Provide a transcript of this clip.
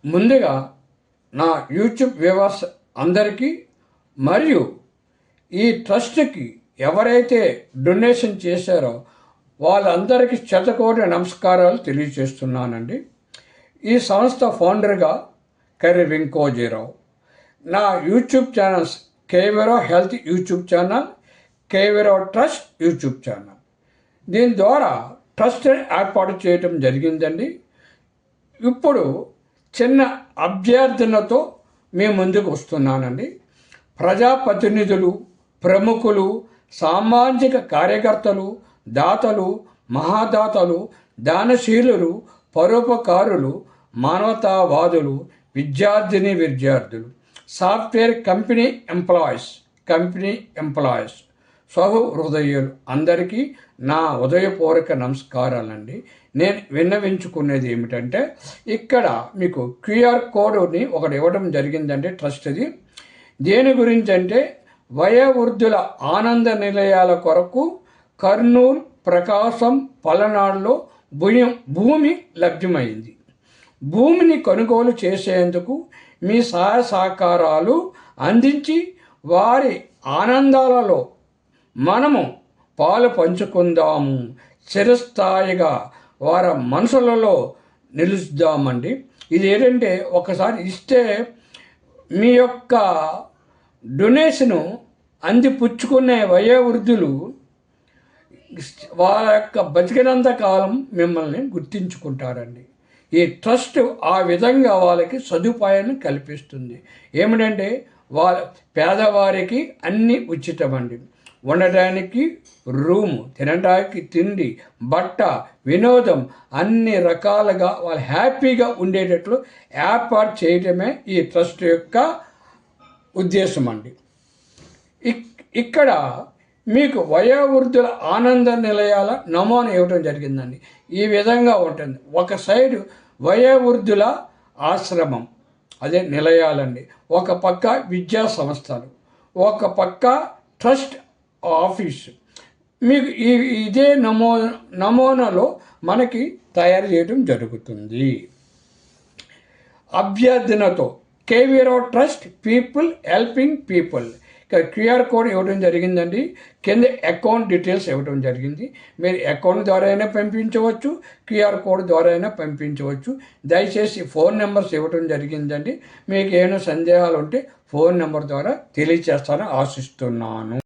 ముందుగా నా YouTube viewers అందరికీ మరియు ఈ ట్రస్ట్కి ఎవరైతే డొనేషన్ చేశారో వాళ్ళందరికీ శతకోటి నమస్కారాలు తెలియజేస్తున్నానండి. ఈ సంస్థ ఫౌండర్గా కర్రి వెంకోజీరావు. నా YouTube channels KV Rao health YouTube channel, KV Rao trust YouTube channel. దీని ద్వారా ట్రస్ట్ ఏర్పాటు చేయటం జరిగిందండి. ఇప్పుడు చిన్న అభ్యర్థనతో మేము ముందుకు వస్తున్నానండి. ప్రజాప్రతినిధులు, ప్రముఖులు, సామాజిక కార్యకర్తలు, దాతలు, మహాదాతలు, దానశీలులు, పరోపకారులు, మానవతావాదులు, విద్యార్థులు, సాఫ్ట్వేర్ కంపెనీ ఎంప్లాయీస్, సహృదయులు అందరికీ నా ఉదయపూర్వక నమస్కారాలండి. నేను విన్నవించుకునేది ఏమిటంటే, ఇక్కడ మీకు క్యూఆర్ కోడ్ని ఒకటి ఇవ్వడం జరిగిందండి ట్రస్ట్ది. దేని గురించి అంటే, వయోవృద్ధుల ఆనంద నిలయాల కొరకు కర్నూలు, ప్రకాశం, పలనాడులో భూమి లభ్యమైంది. భూమిని కొనుగోలు చేసేందుకు మీ సహాయ సహకారాలు అందించి వారి ఆనందాలలో మనము పాలు పంచుకుందాము, చిరస్థాయిగా వారి మనసులలో నిలుద్దామండి. ఇది ఏంటంటే, ఒకసారి ఇస్తే మీ యొక్క డొనేషను అందిపుచ్చుకునే వయోవృద్ధులు వాళ్ళ యొక్క బతికినంత కాలం మిమ్మల్ని గుర్తించుకుంటారండి. ఈ ట్రస్ట్ ఆ విధంగా వాళ్ళకి సదుపాయాన్ని కల్పిస్తుంది. ఏమిటంటే, పేదవారికి అన్నీ ఉచితమండి. ఉండటానికి రూము, తినడానికి తిండి, బట్ట, వినోదం అన్ని రకాలుగా వాళ్ళు హ్యాపీగా ఉండేటట్లు ఏర్పాటు చేయడమే ఈ ట్రస్ట్ యొక్క ఉద్దేశం అండి. ఇక్కడ మీకు వయోవృద్ధుల ఆనంద నిలయాల నమూనా ఇవ్వడం జరిగిందండి. ఈ విధంగా ఉంటుంది. ఒక సైడు వయోవృద్ధుల ఆశ్రమం, అదే నిలయాలండి. ఒక పక్క విద్యా సంస్థలు, ఒక పక్క ట్రస్ట్ ఆఫీసు. మీకు ఇదే నమూనాలో మనకి తయారు చేయడం జరుగుతుంది. అభ్యర్థనతో KV Rao trust people helping people. ఇక్కడ క్యూఆర్ కోడ్ ఇవ్వడం జరిగిందండి. కింద అకౌంట్ డీటెయిల్స్ ఇవ్వడం జరిగింది. మీరు అకౌంట్ ద్వారా అయినా పంపించవచ్చు, క్యూఆర్ కోడ్ ద్వారా అయినా పంపించవచ్చు. దయచేసి ఫోన్ నెంబర్స్ ఇవ్వడం జరిగిందండి. మీకు ఏమైనా సందేహాలు ఉంటే ఫోన్ నెంబర్ ద్వారా తెలియచేస్తానని ఆశిస్తున్నాను.